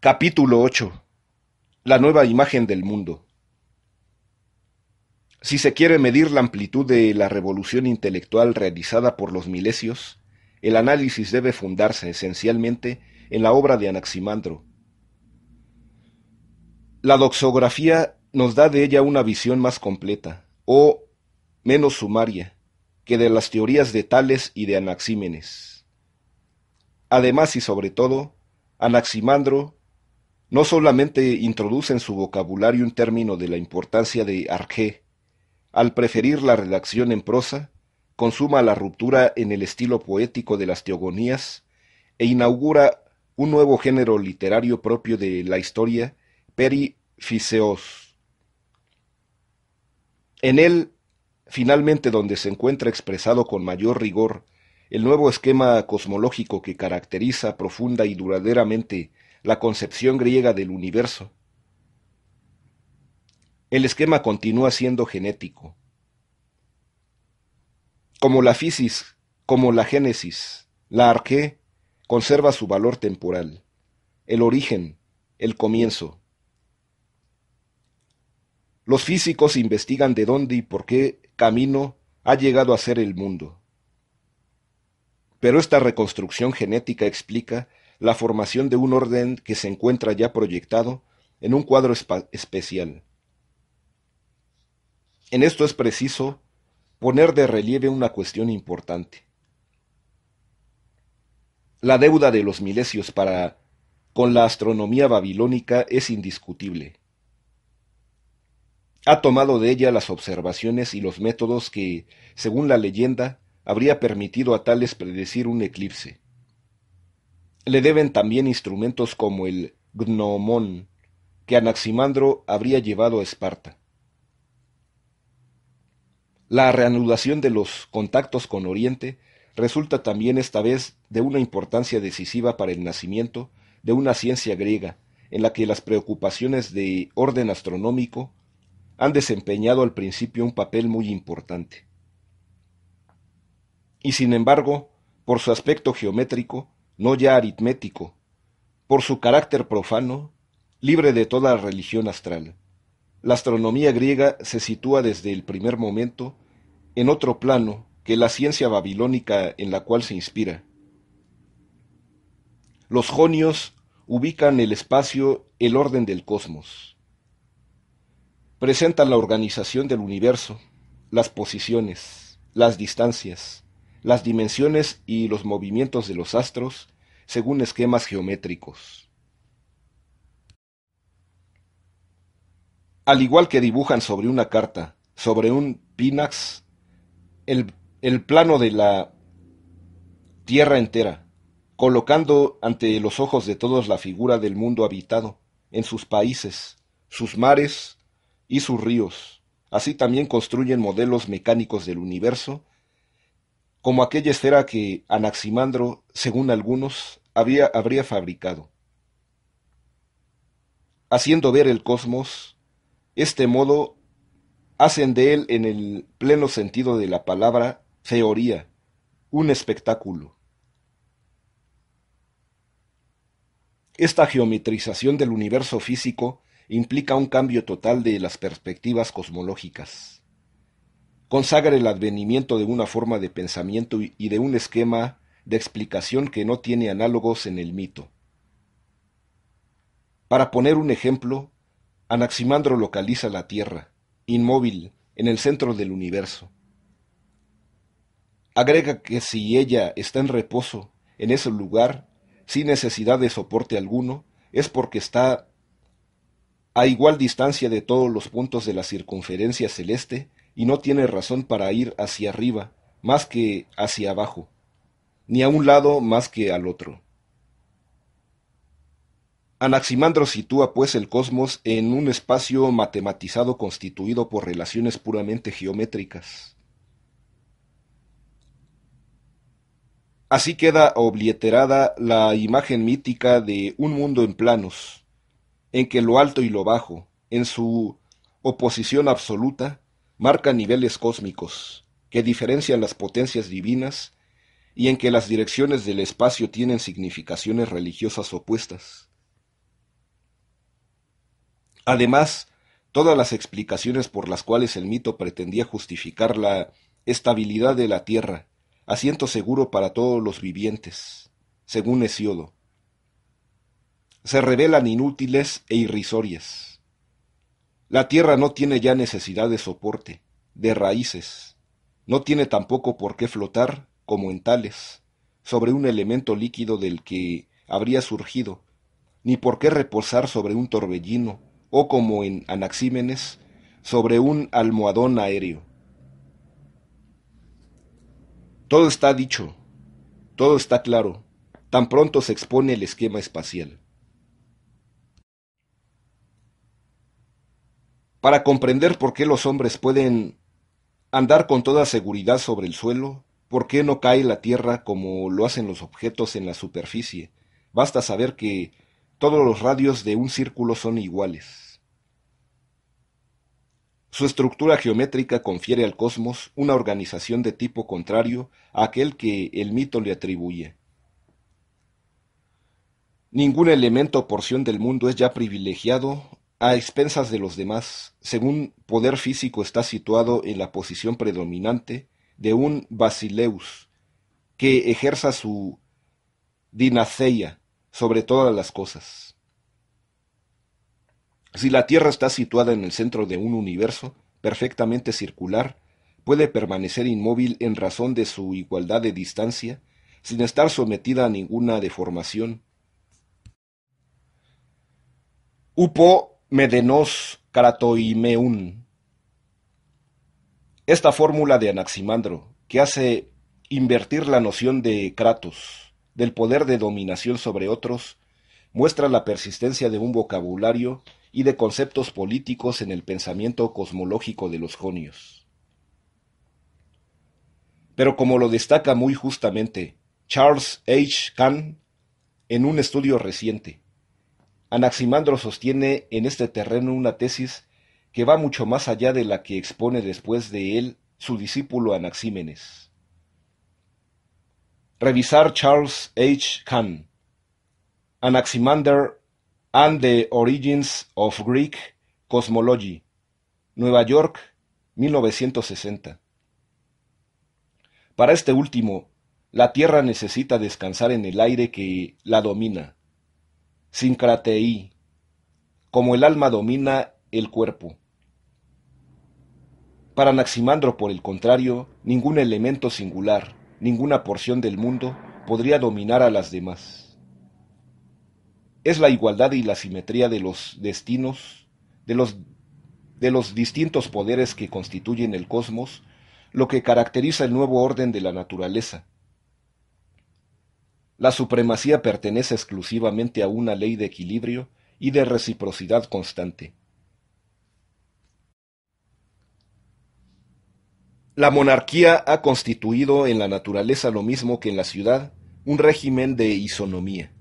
Capítulo 8. La nueva imagen del mundo. Si se quiere medir la amplitud de la revolución intelectual realizada por los milesios, el análisis debe fundarse esencialmente en la obra de Anaximandro. La doxografía nos da de ella una visión más completa, o menos sumaria, que de las teorías de Tales y de Anaxímenes. Además y sobre todo, Anaximandro no solamente introduce en su vocabulario un término de la importancia de arjé, al preferir la redacción en prosa, consuma la ruptura en el estilo poético de las teogonías e inaugura un nuevo género literario propio de la historia, perifiseos. En él, finalmente, donde se encuentra expresado con mayor rigor el nuevo esquema cosmológico que caracteriza profunda y duraderamente la concepción griega del universo. El esquema continúa siendo genético. Como la fisis, como la génesis, la arqué conserva su valor temporal, el origen, el comienzo. Los físicos investigan de dónde y por qué camino ha llegado a ser el mundo. Pero esta reconstrucción genética explica la formación de un orden que se encuentra ya proyectado en un cuadro especial. En esto es preciso poner de relieve una cuestión importante. La deuda de los milesios para con la astronomía babilónica es indiscutible. Ha tomado de ella las observaciones y los métodos que, según la leyenda, habría permitido a Tales predecir un eclipse. Le deben también instrumentos como el gnomón, que Anaximandro habría llevado a Esparta. La reanudación de los contactos con Oriente resulta también esta vez de una importancia decisiva para el nacimiento de una ciencia griega, en la que las preocupaciones de orden astronómico han desempeñado al principio un papel muy importante. Y sin embargo, por su aspecto geométrico, no ya aritmético, por su carácter profano, libre de toda religión astral, la astronomía griega se sitúa desde el primer momento en otro plano que la ciencia babilónica en la cual se inspira. Los jonios ubican el espacio, el orden del cosmos. Presentan la organización del universo, las posiciones, las distancias, las dimensiones y los movimientos de los astros según esquemas geométricos. Al igual que dibujan sobre una carta, sobre un pinax, el plano de la tierra entera, colocando ante los ojos de todos la figura del mundo habitado, en sus países, sus mares y sus ríos. Así también construyen modelos mecánicos del universo, como aquella esfera que Anaximandro, según algunos, habría fabricado. Haciendo ver el cosmos, este modo hacen de él, en el pleno sentido de la palabra, teoría, un espectáculo. Esta geometrización del universo físico implica un cambio total de las perspectivas cosmológicas. Consagra el advenimiento de una forma de pensamiento y de un esquema de explicación que no tiene análogos en el mito. Para poner un ejemplo, Anaximandro localiza la Tierra, inmóvil, en el centro del universo. Agrega que si ella está en reposo en ese lugar, sin necesidad de soporte alguno, es porque está a igual distancia de todos los puntos de la circunferencia celeste y no tiene razón para ir hacia arriba más que hacia abajo, ni a un lado más que al otro. Anaximandro sitúa pues el cosmos en un espacio matematizado constituido por relaciones puramente geométricas. Así queda obliterada la imagen mítica de un mundo en planos, en que lo alto y lo bajo, en su oposición absoluta, marcan niveles cósmicos, que diferencian las potencias divinas, y en que las direcciones del espacio tienen significaciones religiosas opuestas. Además, todas las explicaciones por las cuales el mito pretendía justificar la estabilidad de la tierra, asiento seguro para todos los vivientes, según Hesiodo, se revelan inútiles e irrisorias. La tierra no tiene ya necesidad de soporte, de raíces, no tiene tampoco por qué flotar, como en tales, sobre un elemento líquido del que habría surgido, ni por qué reposar sobre un torbellino, o como en Anaxímenes, sobre un almohadón aéreo. Todo está dicho, todo está claro, tan pronto se expone el esquema espacial. Para comprender por qué los hombres pueden andar con toda seguridad sobre el suelo, por qué no cae la tierra como lo hacen los objetos en la superficie, basta saber que todos los radios de un círculo son iguales. Su estructura geométrica confiere al cosmos una organización de tipo contrario a aquel que el mito le atribuye. Ningún elemento o porción del mundo es ya privilegiado a expensas de los demás, según poder físico está situado en la posición predominante de un basileus, que ejerza su dinaceia sobre todas las cosas. Si la Tierra está situada en el centro de un universo perfectamente circular, puede permanecer inmóvil en razón de su igualdad de distancia, sin estar sometida a ninguna deformación. Upo medenos kratoimeun. Esta fórmula de Anaximandro, que hace invertir la noción de Kratos, del poder de dominación sobre otros, muestra la persistencia de un vocabulario y de conceptos políticos en el pensamiento cosmológico de los jonios. Pero como lo destaca muy justamente Charles H. Kahn en un estudio reciente, Anaximandro sostiene en este terreno una tesis que va mucho más allá de la que expone después de él su discípulo Anaxímenes. Revisar Charles H. Kahn, Anaximander and the Origins of Greek Cosmology, Nueva York, 1960. Para este último, la Tierra necesita descansar en el aire que la domina, sincratei, como el alma domina el cuerpo. Para Anaximandro, por el contrario, ningún elemento singular, ninguna porción del mundo podría dominar a las demás. Es la igualdad y la simetría de los destinos, de los distintos poderes que constituyen el cosmos, lo que caracteriza el nuevo orden de la naturaleza. La supremacía pertenece exclusivamente a una ley de equilibrio y de reciprocidad constante. La monarquía ha constituido en la naturaleza lo mismo que en la ciudad, un régimen de isonomía.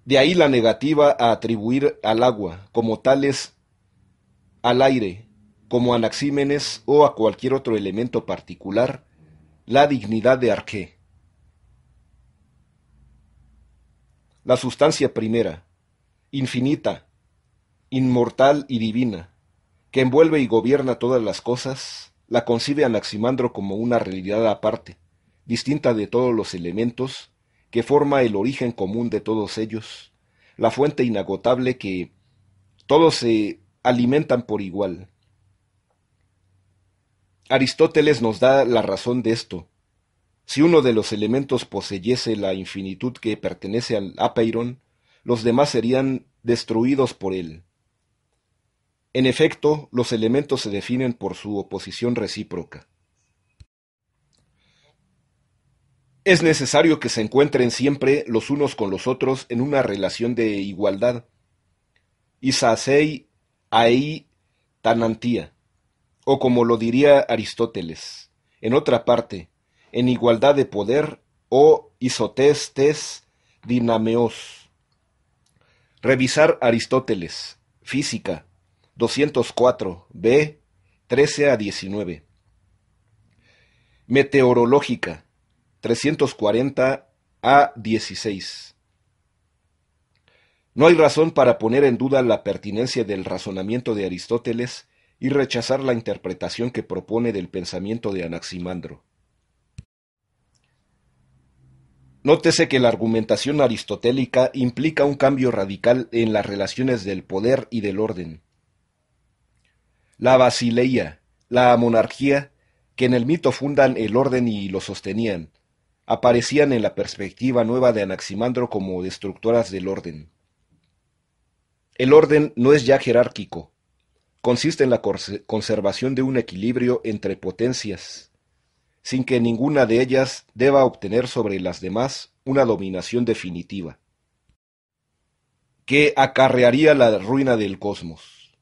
De ahí la negativa a atribuir al agua, como tales, al aire, como a Anaxímenes o a cualquier otro elemento particular, la dignidad de arqué. La sustancia primera, infinita, inmortal y divina, que envuelve y gobierna todas las cosas, la concibe Anaximandro como una realidad aparte, distinta de todos los elementos, que forma el origen común de todos ellos, la fuente inagotable que todos se alimentan por igual. Aristóteles nos da la razón de esto. Si uno de los elementos poseyese la infinitud que pertenece al apeiron, los demás serían destruidos por él. En efecto, los elementos se definen por su oposición recíproca. Es necesario que se encuentren siempre los unos con los otros en una relación de igualdad. Isasei ai tanantía, o como lo diría Aristóteles, en otra parte, en igualdad de poder o isotes tes dinameos. Revisar Aristóteles, Física, 204, b, 13 a 19. Meteorológica, 340 a 16. No hay razón para poner en duda la pertinencia del razonamiento de Aristóteles y rechazar la interpretación que propone del pensamiento de Anaximandro. Nótese que la argumentación aristotélica implica un cambio radical en las relaciones del poder y del orden. La basileia, la monarquía, que en el mito fundan el orden y lo sostenían, aparecían en la perspectiva nueva de Anaximandro como destructoras del orden. El orden no es ya jerárquico, consiste en la conservación de un equilibrio entre potencias, sin que ninguna de ellas deba obtener sobre las demás una dominación definitiva, que acarrearía la ruina del cosmos.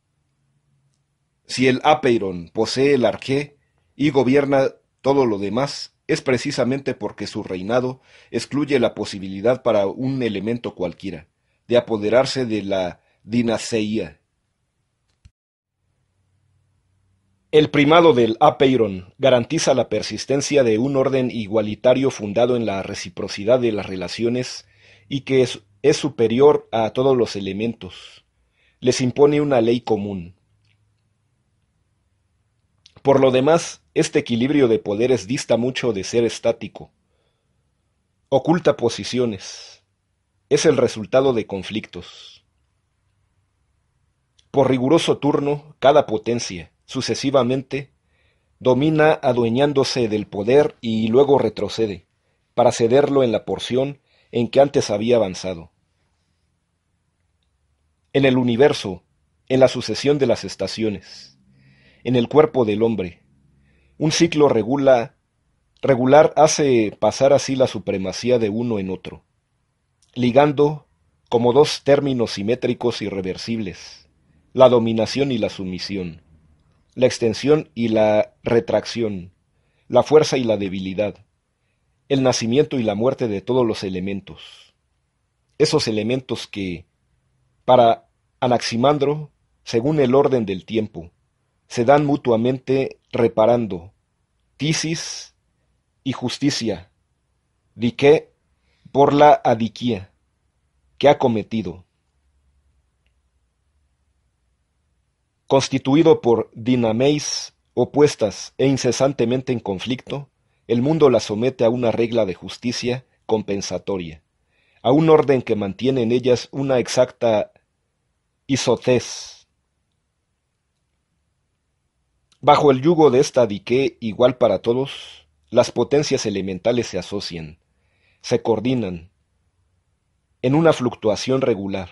Si el Apeiron posee el arjé y gobierna todo lo demás, es precisamente porque su reinado excluye la posibilidad para un elemento cualquiera de apoderarse de la dinaseía. El primado del Apeiron garantiza la persistencia de un orden igualitario fundado en la reciprocidad de las relaciones y que es superior a todos los elementos. Les impone una ley común. Por lo demás, este equilibrio de poderes dista mucho de ser estático. Oculta posiciones. Es el resultado de conflictos. Por riguroso turno, cada potencia, sucesivamente, domina adueñándose del poder y luego retrocede, para cederlo en la porción en que antes había avanzado. En el universo, en la sucesión de las estaciones, en el cuerpo del hombre, un ciclo regular hace pasar así la supremacía de uno en otro, ligando, como dos términos simétricos irreversibles, la dominación y la sumisión, la extensión y la retracción, la fuerza y la debilidad, el nacimiento y la muerte de todos los elementos. Esos elementos que, para Anaximandro, según el orden del tiempo, se dan mutuamente reparando, tisis y justicia, dique por la adiquía que ha cometido. Constituido por dinameis opuestas e incesantemente en conflicto, el mundo la somete a una regla de justicia compensatoria, a un orden que mantiene en ellas una exacta isotez. Bajo el yugo de esta dique igual para todos, las potencias elementales se asocian, se coordinan, en una fluctuación regular,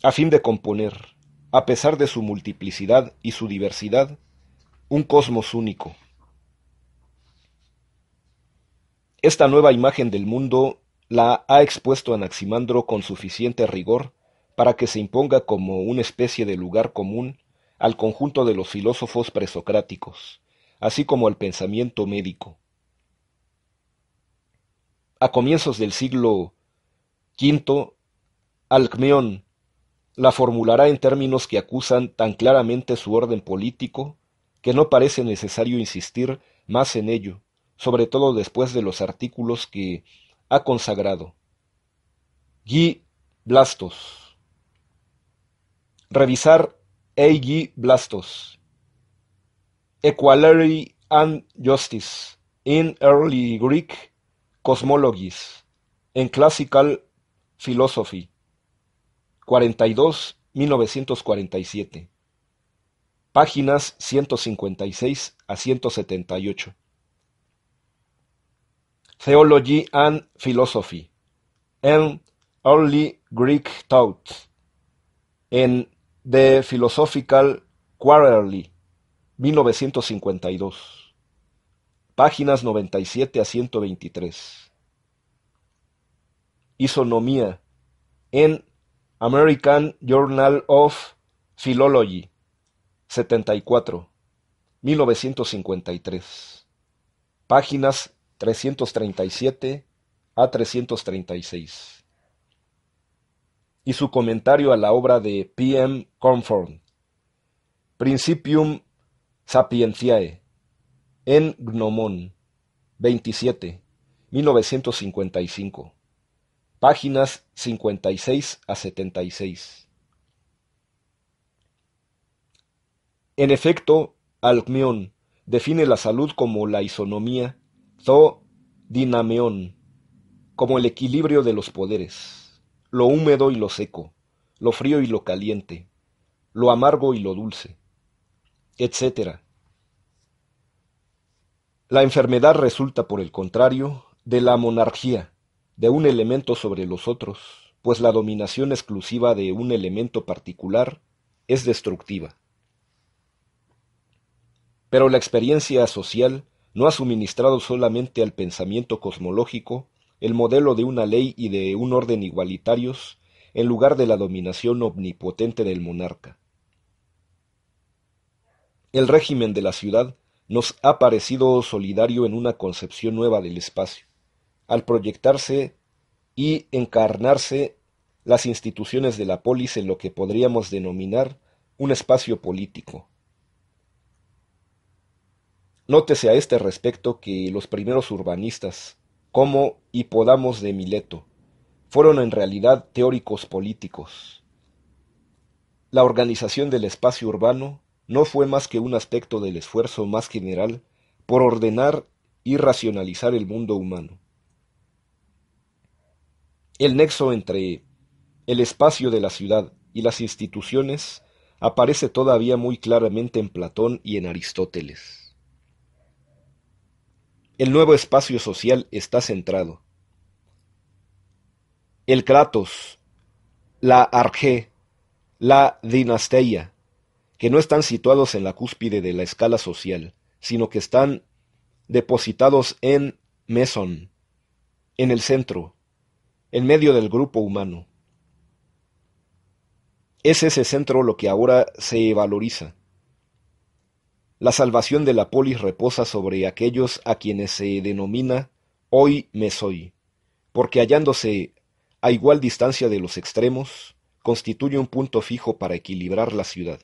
a fin de componer, a pesar de su multiplicidad y su diversidad, un cosmos único. Esta nueva imagen del mundo la ha expuesto Anaximandro con suficiente rigor para que se imponga como una especie de lugar común al conjunto de los filósofos presocráticos, así como al pensamiento médico. A comienzos del siglo V, Alcmeón la formulará en términos que acusan tan claramente su orden político que no parece necesario insistir más en ello, sobre todo después de los artículos que ha consagrado. Guy Blastos. Revisar A.G. Blastos. Equality and Justice in Early Greek Cosmologies en Classical Philosophy. 42, 1947. Páginas 156 a 178. Theology and Philosophy and Early Greek Thought en The Philosophical Quarterly, 1952. Páginas 97 a 123. Isonomía en American Journal of Philology, 74, 1953. Páginas 337 a 336. Y su comentario a la obra de P. M. Comfort, Principium Sapientiae, en Gnomon, 27, 1955. páginas 56 a 76. En efecto, Alcmeón define la salud como la isonomía, dinameón, como el equilibrio de los poderes, lo húmedo y lo seco, lo frío y lo caliente, lo amargo y lo dulce, etc. La enfermedad resulta, por el contrario, de la monarquía, de un elemento sobre los otros, pues la dominación exclusiva de un elemento particular es destructiva. Pero la experiencia social no ha suministrado solamente al pensamiento cosmológico el modelo de una ley y de un orden igualitarios en lugar de la dominación omnipotente del monarca. El régimen de la ciudad nos ha parecido solidario en una concepción nueva del espacio, al proyectarse y encarnarse las instituciones de la polis en lo que podríamos denominar un espacio político. Nótese a este respecto que los primeros urbanistas, como Hipódamos de Mileto, fueron en realidad teóricos políticos. La organización del espacio urbano no fue más que un aspecto del esfuerzo más general por ordenar y racionalizar el mundo humano. El nexo entre el espacio de la ciudad y las instituciones aparece todavía muy claramente en Platón y en Aristóteles. El nuevo espacio social está centrado. El kratos, la arjé, la dinasteia, que no están situados en la cúspide de la escala social, sino que están depositados en mesón, en el centro, en medio del grupo humano. Es ese centro lo que ahora se valoriza. La salvación de la polis reposa sobre aquellos a quienes se denomina hoy mesoi, porque hallándose a igual distancia de los extremos, constituye un punto fijo para equilibrar la ciudad.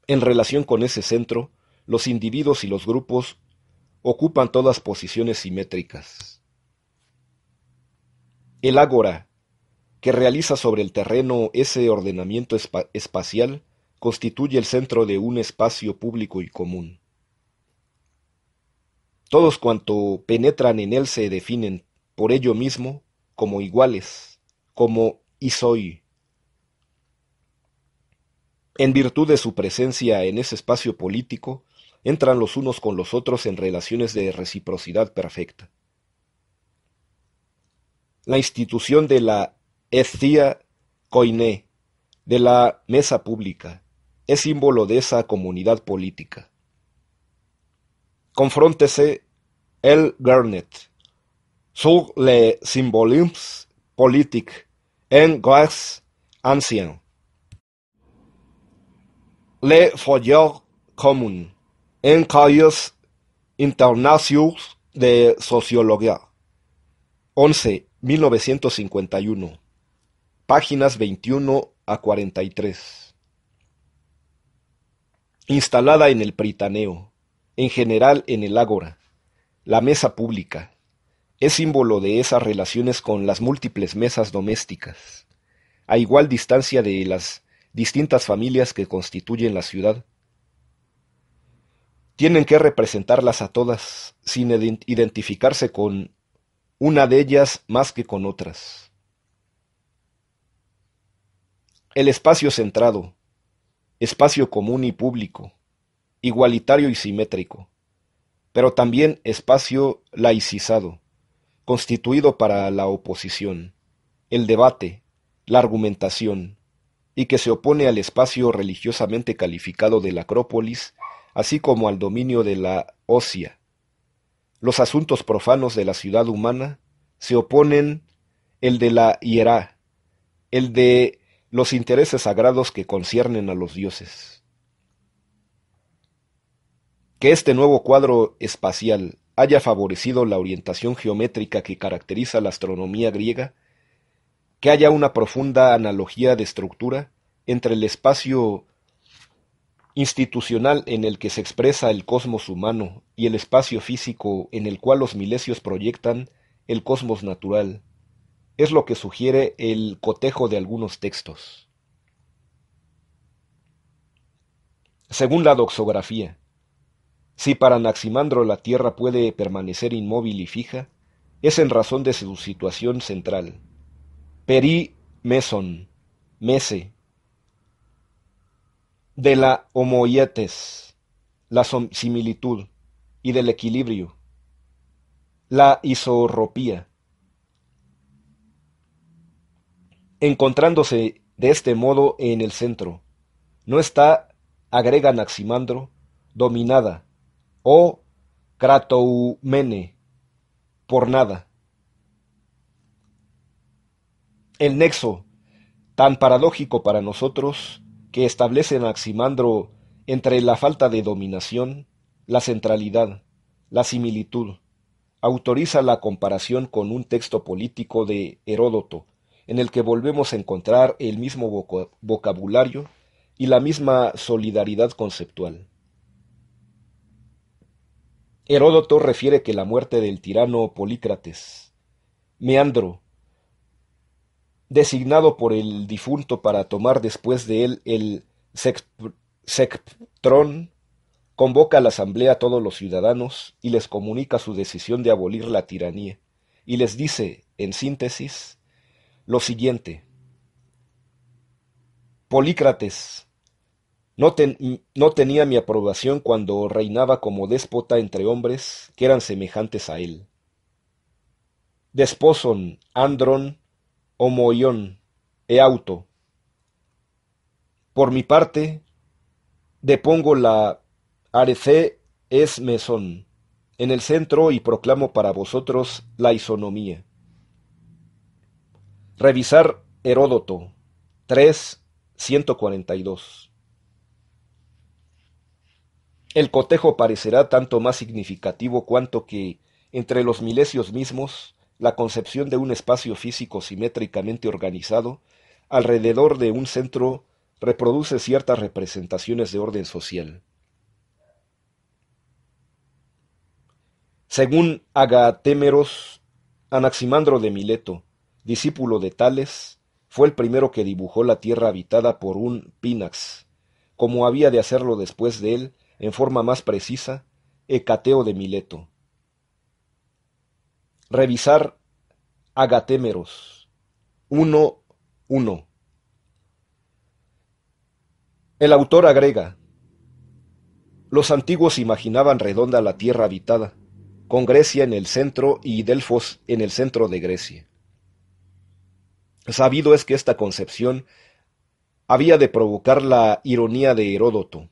En relación con ese centro, los individuos y los grupos ocupan todas posiciones simétricas. El ágora, que realiza sobre el terreno ese ordenamiento espacial, constituye el centro de un espacio público y común. Todos cuanto penetran en él se definen, por ello mismo, como iguales, como isoi. En virtud de su presencia en ese espacio político, entran los unos con los otros en relaciones de reciprocidad perfecta. La institución de la esthía koiné, de la mesa pública, es símbolo de esa comunidad política. Confróntese L. Garnett sur les symbolismes politiques en Grèce ancienne. Les foyers communs en cahiers internationaux de sociología. 11, 1951. Páginas 21 a 43. Instalada en el Pritaneo, en general en el ágora, la mesa pública, es símbolo de esas relaciones con las múltiples mesas domésticas, a igual distancia de las distintas familias que constituyen la ciudad. Tienen que representarlas a todas, sin identificarse con una de ellas más que con otras. El espacio centrado, espacio común y público, igualitario y simétrico, pero también espacio laicizado, constituido para la oposición, el debate, la argumentación, y que se opone al espacio religiosamente calificado de la Acrópolis, así como al dominio de la ósea. Los asuntos profanos de la ciudad humana se oponen el de la hierá, el de los intereses sagrados que conciernen a los dioses. Que este nuevo cuadro espacial haya favorecido la orientación geométrica que caracteriza la astronomía griega, que haya una profunda analogía de estructura entre el espacio institucional en el que se expresa el cosmos humano y el espacio físico en el cual los milesios proyectan el cosmos natural. Es lo que sugiere el cotejo de algunos textos. Según la doxografía, si para Anaximandro la Tierra puede permanecer inmóvil y fija, es en razón de su situación central. Peri meson, mese, de la homoietes, la similitud, y del equilibrio, la isorropía. Encontrándose de este modo en el centro, no está, agrega Anaximandro, dominada, o kratoumene, por nada. El nexo, tan paradójico para nosotros, que establece Anaximandro entre la falta de dominación, la centralidad, la similitud, autoriza la comparación con un texto político de Heródoto, en el que volvemos a encontrar el mismo vocabulario y la misma solidaridad conceptual. Heródoto refiere que la muerte del tirano Polícrates, Meandro, designado por el difunto para tomar después de él el sceptrón, convoca a la asamblea a todos los ciudadanos y les comunica su decisión de abolir la tiranía, y les dice, en síntesis, lo siguiente: Polícrates no tenía mi aprobación cuando reinaba como déspota entre hombres que eran semejantes a él. Desposon, Andron, Homoion, Eauto. Por mi parte, depongo la arece es mesón en el centro y proclamo para vosotros la isonomía. Revisar Heródoto 3:142. El cotejo parecerá tanto más significativo cuanto que, entre los milesios mismos, la concepción de un espacio físico simétricamente organizado alrededor de un centro reproduce ciertas representaciones de orden social. Según Agatémeros, Anaximandro de Mileto, discípulo de Tales, fue el primero que dibujó la tierra habitada por un pínax, como había de hacerlo después de él, en forma más precisa, Hecateo de Mileto. Revisar Agatémeros 1:1. El autor agrega: los antiguos imaginaban redonda la tierra habitada, con Grecia en el centro y Delfos en el centro de Grecia. Sabido es que esta concepción había de provocar la ironía de Heródoto.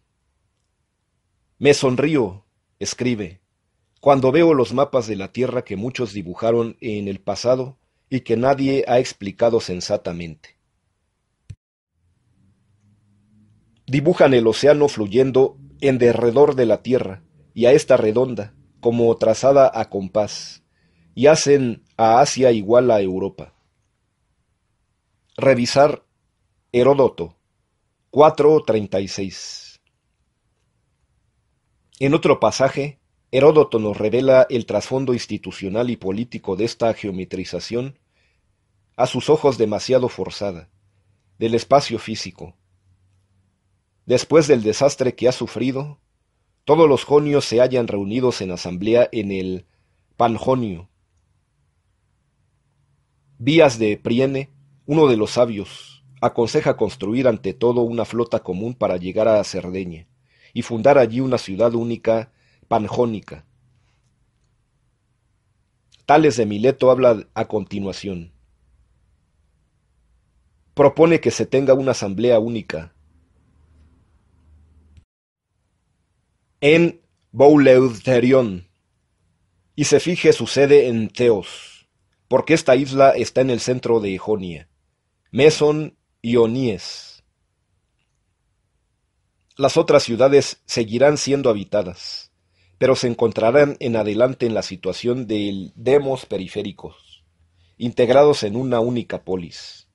Me sonrío, escribe, cuando veo los mapas de la tierra que muchos dibujaron en el pasado y que nadie ha explicado sensatamente. Dibujan el océano fluyendo en derredor de la tierra y a esta redonda, como trazada a compás, y hacen a Asia igual a Europa. Revisar Heródoto 4:36. En otro pasaje, Heródoto nos revela el trasfondo institucional y político de esta geometrización, a sus ojos demasiado forzada, del espacio físico. Después del desastre que ha sufrido, todos los jonios se hallan reunidos en asamblea en el Panjonio. Vías de Priene, uno de los sabios, aconseja construir ante todo una flota común para llegar a Cerdeña y fundar allí una ciudad única panjónica. Tales de Mileto habla a continuación. Propone que se tenga una asamblea única en Bouleutherion y se fije su sede en Teos, porque esta isla está en el centro de Jonia, Meson y Onies. Las otras ciudades seguirán siendo habitadas, pero se encontrarán en adelante en la situación de demos periféricos, integrados en una única polis.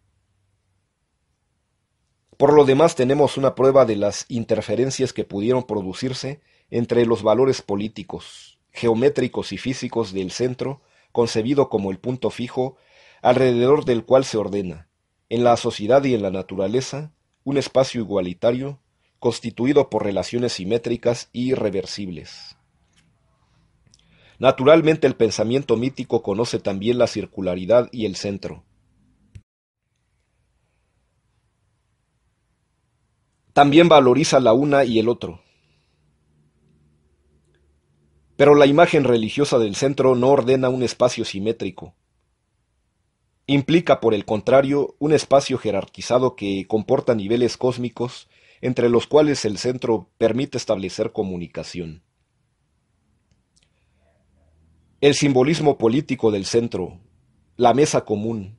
Por lo demás tenemos una prueba de las interferencias que pudieron producirse entre los valores políticos, geométricos y físicos del centro concebido como el punto fijo alrededor del cual se ordena, en la sociedad y en la naturaleza, un espacio igualitario, constituido por relaciones simétricas y irreversibles. Naturalmente el pensamiento mítico conoce también la circularidad y el centro. También valoriza la una y el otro. Pero la imagen religiosa del centro no ordena un espacio simétrico. Implica, por el contrario, un espacio jerarquizado que comporta niveles cósmicos entre los cuales el centro permite establecer comunicación. El simbolismo político del centro, la mesa común,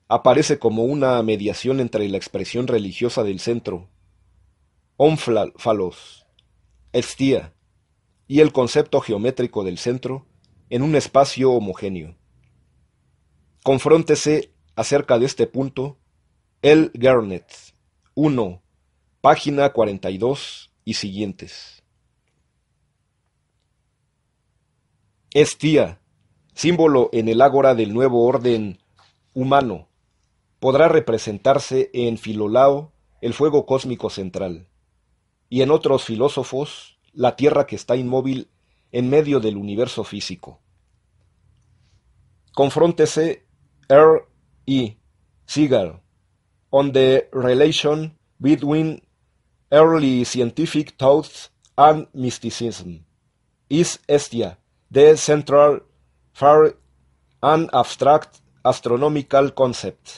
aparece como una mediación entre la expresión religiosa del centro, ómphalos, estia, y el concepto geométrico del centro en un espacio homogéneo. Confróntese acerca de este punto L. Garnett, 1, página 42 y siguientes. Estia, símbolo en el ágora del nuevo orden humano, podrá representarse en Filolao el fuego cósmico central, y en otros filósofos la Tierra que está inmóvil en medio del universo físico. Confróntese R. E. Seagal on the relation between early scientific thought and mysticism. Is Estia the central, far and abstract astronomical concept?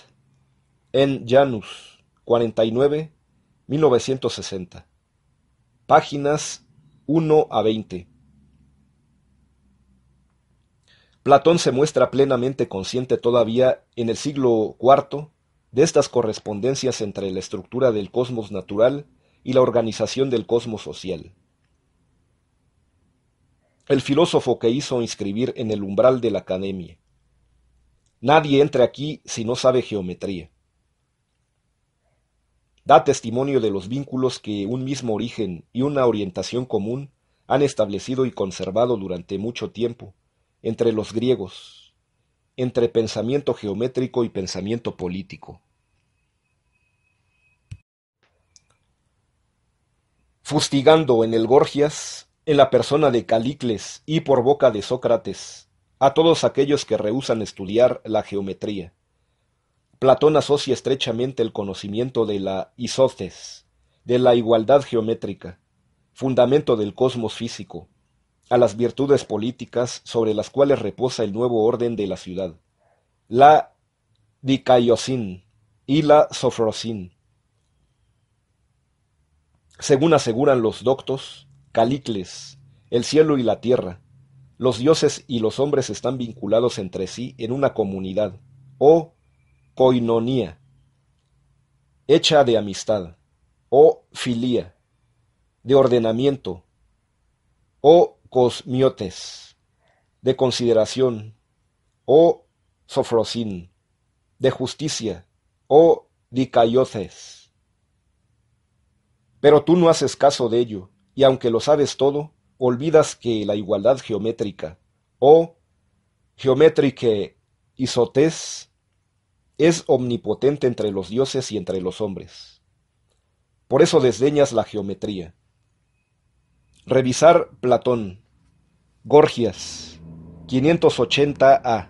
En Janus, 49, 1960. Páginas 1 a 20. Platón se muestra plenamente consciente todavía en el siglo IV de estas correspondencias entre la estructura del cosmos natural y la organización del cosmos social. El filósofo que hizo inscribir en el umbral de la academia: nadie entre aquí si no sabe geometría. Da testimonio de los vínculos que un mismo origen y una orientación común han establecido y conservado durante mucho tiempo entre los griegos, entre pensamiento geométrico y pensamiento político. Fustigando en el Gorgias, en la persona de Calicles y por boca de Sócrates, a todos aquellos que rehúsan estudiar la geometría, Platón asocia estrechamente el conocimiento de la isóstes, de la igualdad geométrica, fundamento del cosmos físico, a las virtudes políticas sobre las cuales reposa el nuevo orden de la ciudad, la dikaiosín y la sofrosín. Según aseguran los doctos, Calicles, el cielo y la tierra, los dioses y los hombres están vinculados entre sí en una comunidad, o koinonía, hecha de amistad, o filía, de ordenamiento, o cosmiotes, de consideración, o sofrosín, de justicia, o dikaiotes. Pero tú no haces caso de ello, y aunque lo sabes todo, olvidas que la igualdad geométrica, o geométrique isotes, es omnipotente entre los dioses y entre los hombres. Por eso desdeñas la geometría. Revisar Platón, Gorgias, 580a.